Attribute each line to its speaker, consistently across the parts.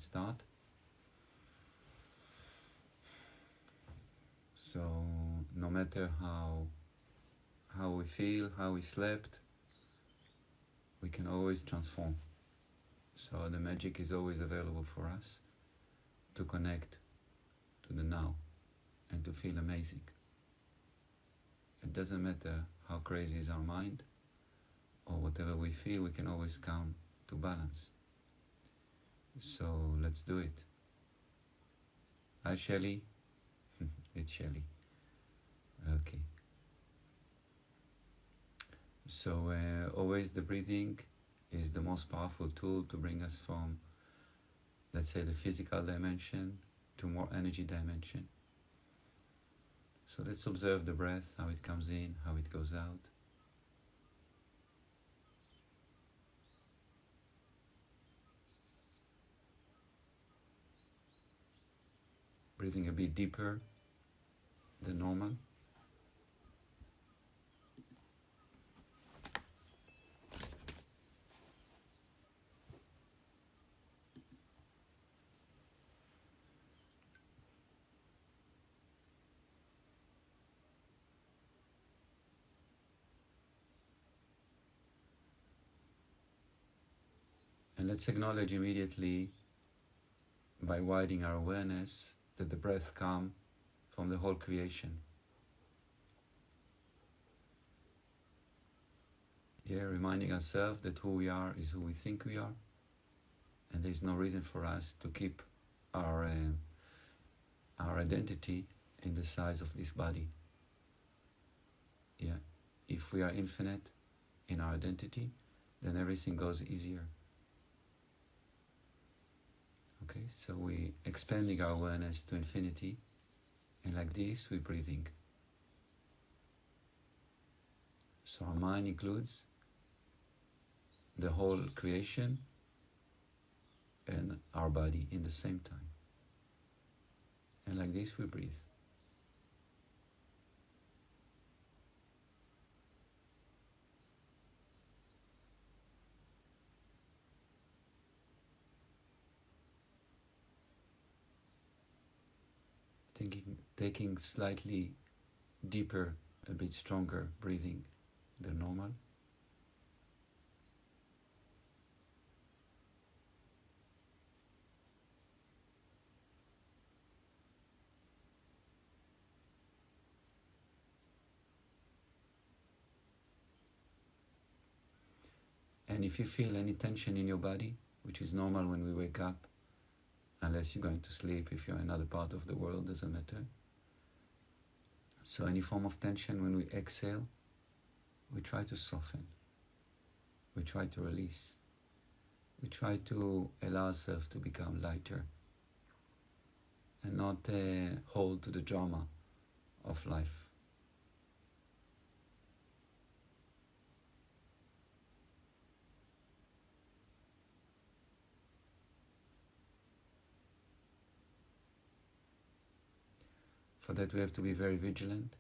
Speaker 1: start. So no matter how we feel, how we slept, we can always transform. So the magic is always available for us to connect to the now and to feel amazing. It doesn't matter how crazy is our mind or whatever we feel, we can always come to balance. So let's do it. Hi Shelly. It's Shelly. Okay. So always the breathing is the most powerful tool to bring us from, let's say, the physical dimension to more energy dimension. So let's observe the breath, how it comes in, how it goes out. Breathing a bit deeper than normal. And let's acknowledge immediately, by widening our awareness, that the breath comes from the whole creation. Yeah, reminding ourselves that who we are is who we think we are, and there's no reason for us to keep our identity in the size of this body. Yeah, if we are infinite in our identity, then everything goes easier. Okay, so we expanding our awareness to infinity, and like this we're breathing. So our mind includes the whole creation and our body in the same time. And like this we breathe. Taking slightly deeper, a bit stronger breathing than normal. And if you feel any tension in your body, which is normal when we wake up, unless you're going to sleep, if you're in another part of the world, doesn't matter. So any form of tension, when we exhale, we try to soften. We try to release. We try to allow ourselves to become lighter and not hold to the drama of life. For that we have to be very vigilant,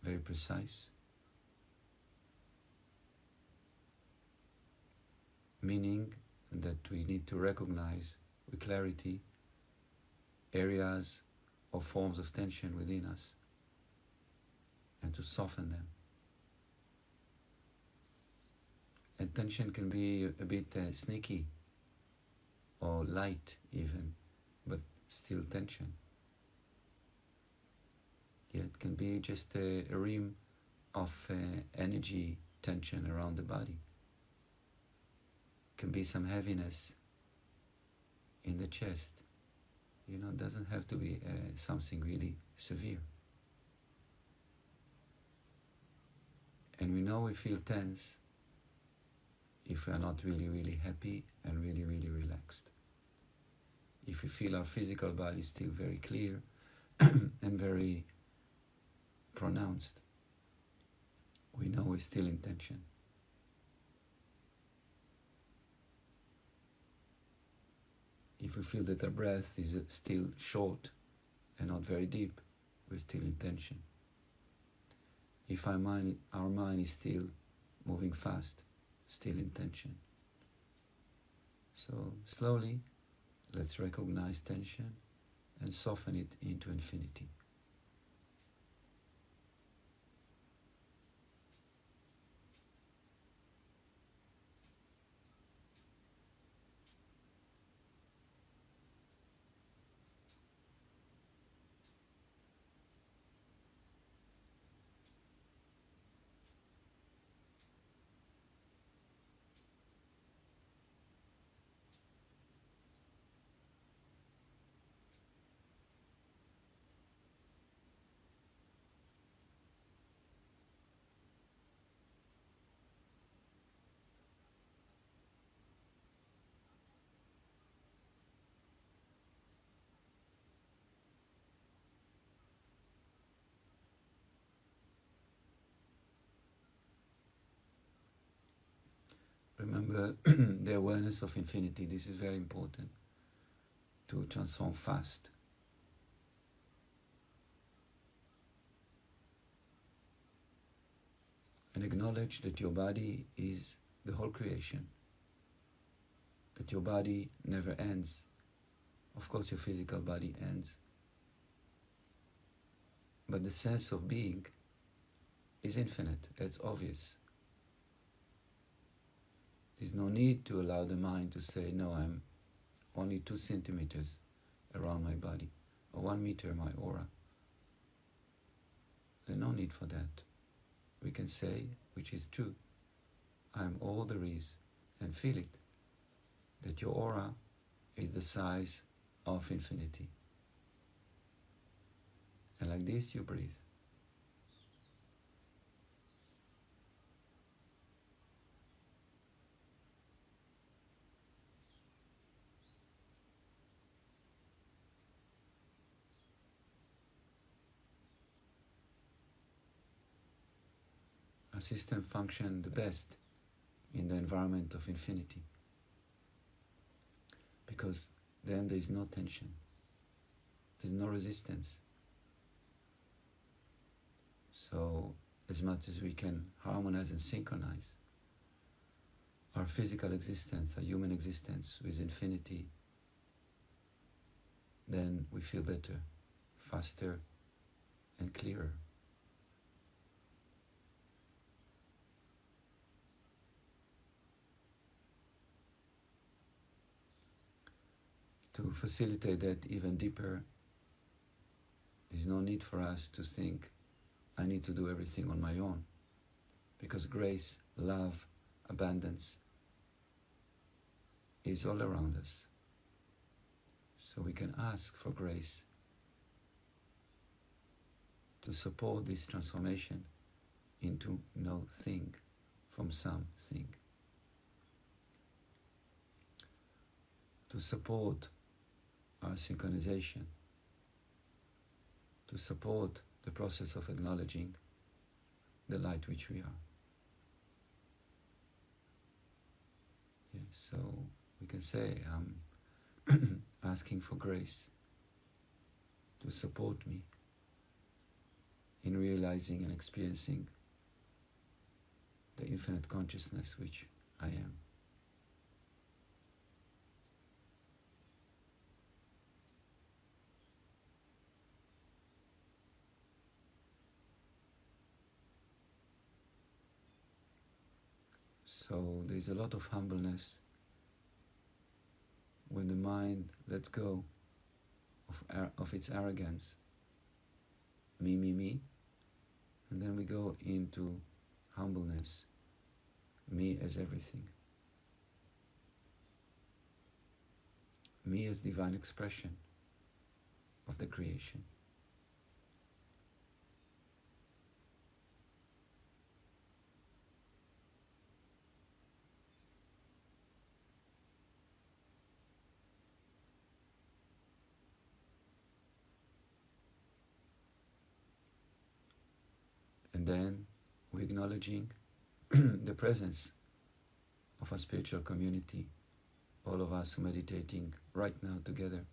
Speaker 1: very precise, meaning that we need to recognize with clarity areas or forms of tension within us and to soften them. And tension can be a bit sneaky or light even, but still tension. Yeah, it can be just a rim of energy tension around the body. It can be some heaviness in the chest. You know, it doesn't have to be something really severe. And we know we feel tense if we are not really, really happy and really, really relaxed. If we feel our physical body still very clear and very pronounced, we know we're still in tension. If we feel that our breath is still short and not very deep, we're still in tension. If our mind is still moving fast, still in tension. So slowly Let's recognize tension and soften it into infinity. Remember the awareness of infinity. This is very important to transform fast. And acknowledge that your body is the whole creation. That your body never ends. Of course, your physical body ends. But the sense of being is infinite. It's obvious. There's no need to allow the mind to say, no, I'm only 2 centimeters around my body, or 1 meter my aura. There's no need for that. We can say, which is true, I'm all there is, and feel it, that your aura is the size of infinity. And like this you breathe. Our system functions the best in the environment of infinity, because then there is no tension, there is no resistance. So as much as we can harmonize and synchronize our physical existence, our human existence with infinity, then we feel better, faster and clearer. To facilitate that even deeper, there's no need for us to think, I need to do everything on my own, because grace, love, abundance is all around us. So we can ask for grace to support this transformation into no thing from something, to support our synchronization, to support the process of acknowledging the light which we are. Yeah, so we can say, I'm asking for grace to support me in realizing and experiencing the infinite consciousness which I am. So there's a lot of humbleness when the mind lets go of its arrogance, me, and then we go into humbleness, me as everything, me as divine expression of the creation. And then we're acknowledging the presence of a spiritual community, all of us who are meditating right now together,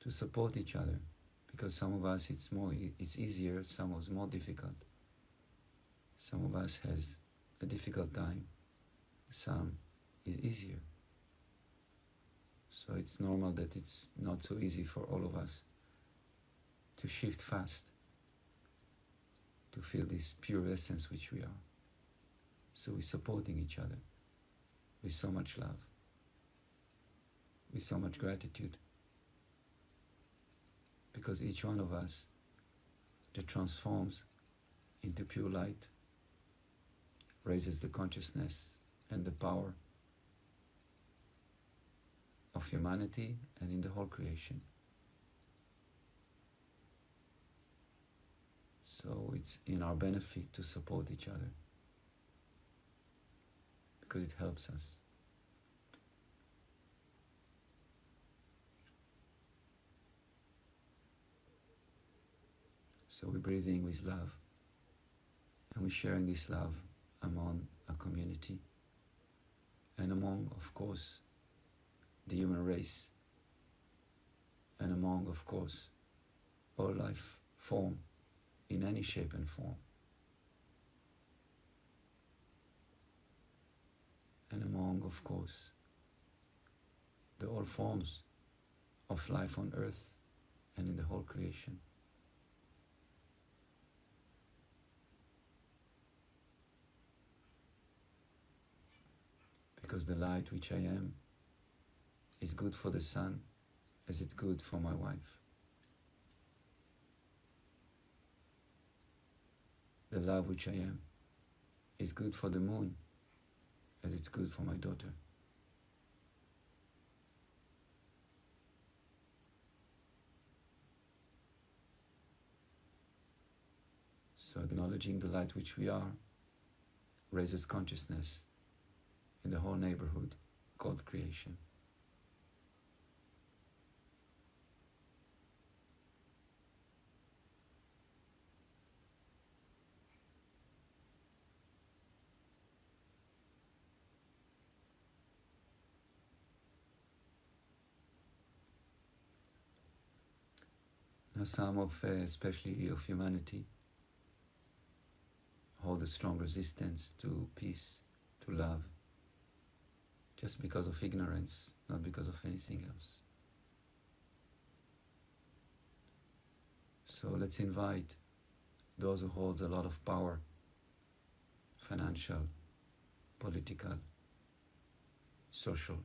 Speaker 1: to support each other, because some of us it's easier, some of us more difficult. Some of us has a difficult time, some is easier. So it's normal that it's not so easy for all of us to shift fast, to feel this pure essence which we are. So we're supporting each other with so much love, with so much gratitude, because each one of us that transforms into pure light raises the consciousness and the power of humanity and in the whole creation. So it's in our benefit to support each other, because it helps us. So we're breathing with love, and we're sharing this love among our community and among, of course, the human race, and among, of course, all life form in any shape and form, and among, of course, the all forms of life on earth and in the whole creation. Because the light which I am is good for the sun as it's good for my wife. The love which I am is good for the moon as it's good for my daughter. So acknowledging the light which we are raises consciousness in the whole neighborhood called creation. Now some of, especially of humanity, hold a strong resistance to peace, to love, just because of ignorance, not because of anything else. So let's invite those who hold a lot of power, financial, political, social,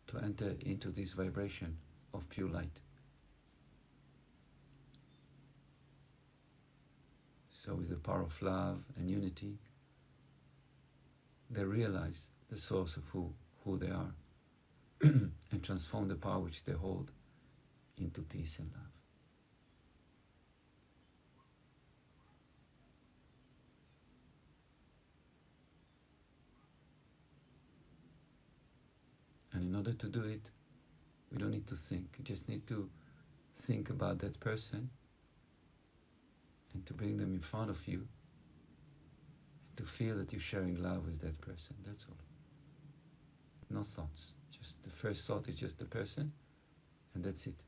Speaker 1: to enter into this vibration of pure light. So with the power of love and unity, they realize the source of who they are and transform the power which they hold into peace and love. And in order to do it, we don't need to think. We just need to think about that person and to bring them in front of you, to feel that you're sharing love with that person. That's all. No thoughts. Just the first thought is just the person, and that's it.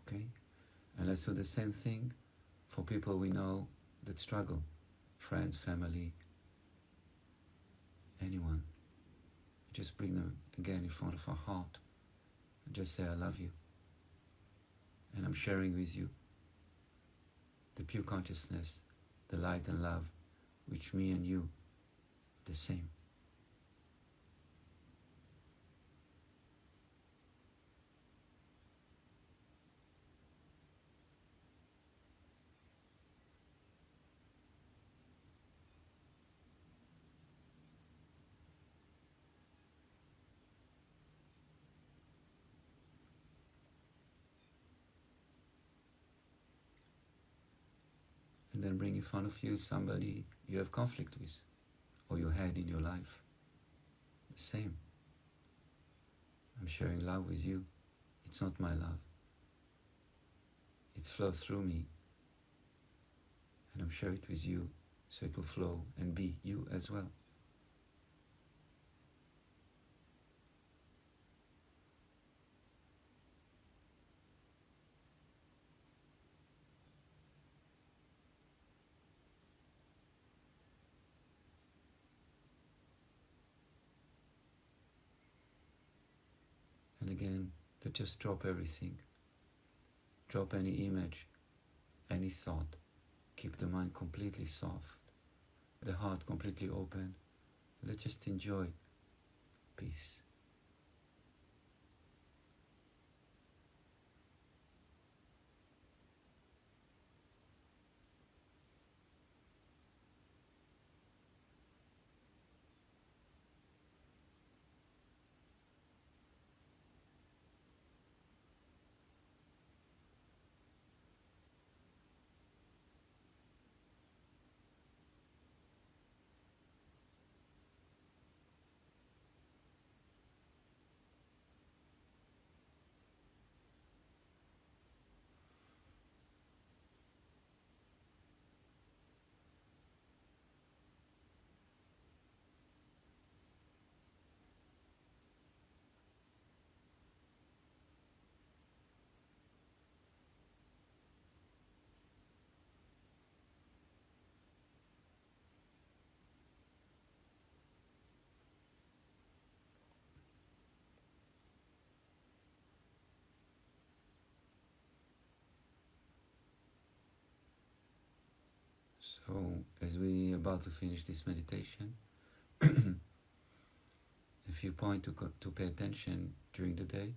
Speaker 1: Okay? And let's do the same thing for people we know that struggle, friends, family, anyone. Just bring them again in front of our heart and just say, I love you. And I'm sharing with you the pure consciousness, the light and love, which me and you, the same. then bring in front of you somebody you have conflict with or you had in your life. The same. I'm sharing love with you. It's not my love. It flows through me, and I'm sharing it with you, so it will flow and be you as well. And again, just drop everything. Drop any image, any thought. Keep the mind completely soft, the heart completely open. Let's just enjoy peace. So, as we are about to finish this meditation, a few points to pay attention during the day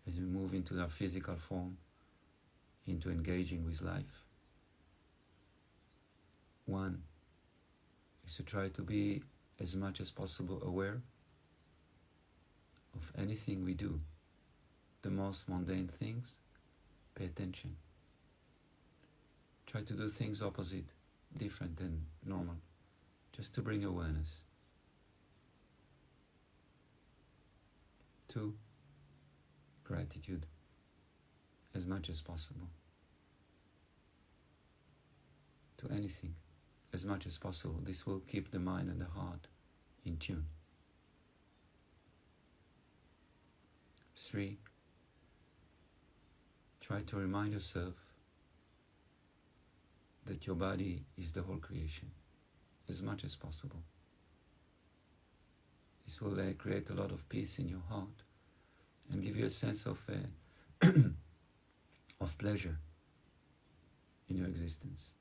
Speaker 1: as we move into our physical form, into engaging with life. One is to try to be as much as possible aware of anything we do. The most mundane things, pay attention. Try to do things opposite, different than normal, just to bring awareness. 2, gratitude, as much as possible. To anything, as much as possible. This will keep the mind and the heart in tune. 3, try to remind yourself that your body is the whole creation, as much as possible. This will create a lot of peace in your heart and give you a sense of of pleasure in your existence.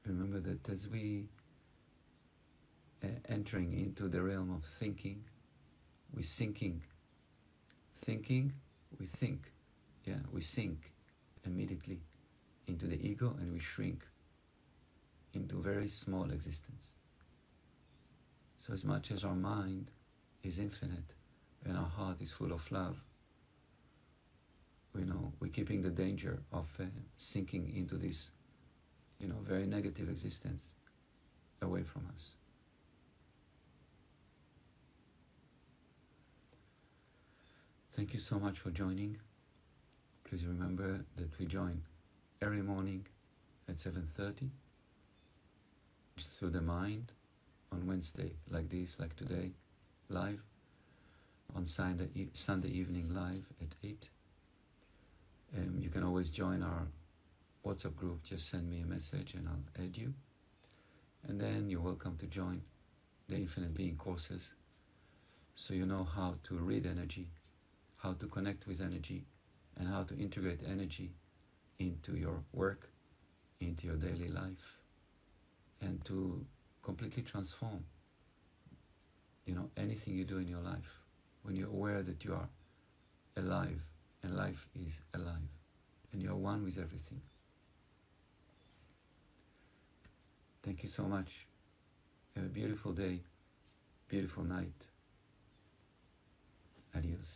Speaker 1: Remember that as we entering into the realm of thinking, we sinking. Thinking, we think. Yeah, we sink immediately into the ego and we shrink into very small existence. So as much as our mind is infinite and our heart is full of love, we're keeping the danger of sinking into this, very negative existence away from us. Thank you so much for joining. Please remember that we join every morning at 7:30 through the mind, on Wednesday like this, like today, live, on Sunday evening live at 8. You can always join our WhatsApp group. Just send me a message and I'll add you. And then you're welcome to join the Infinite Being courses, so you know how to read energy, how to connect with energy, and how to integrate energy into your work, into your daily life, and to completely transform anything you do in your life when you're aware that you are alive and life is alive and you're one with everything. Thank you so much. Have a beautiful day, beautiful night. Adios.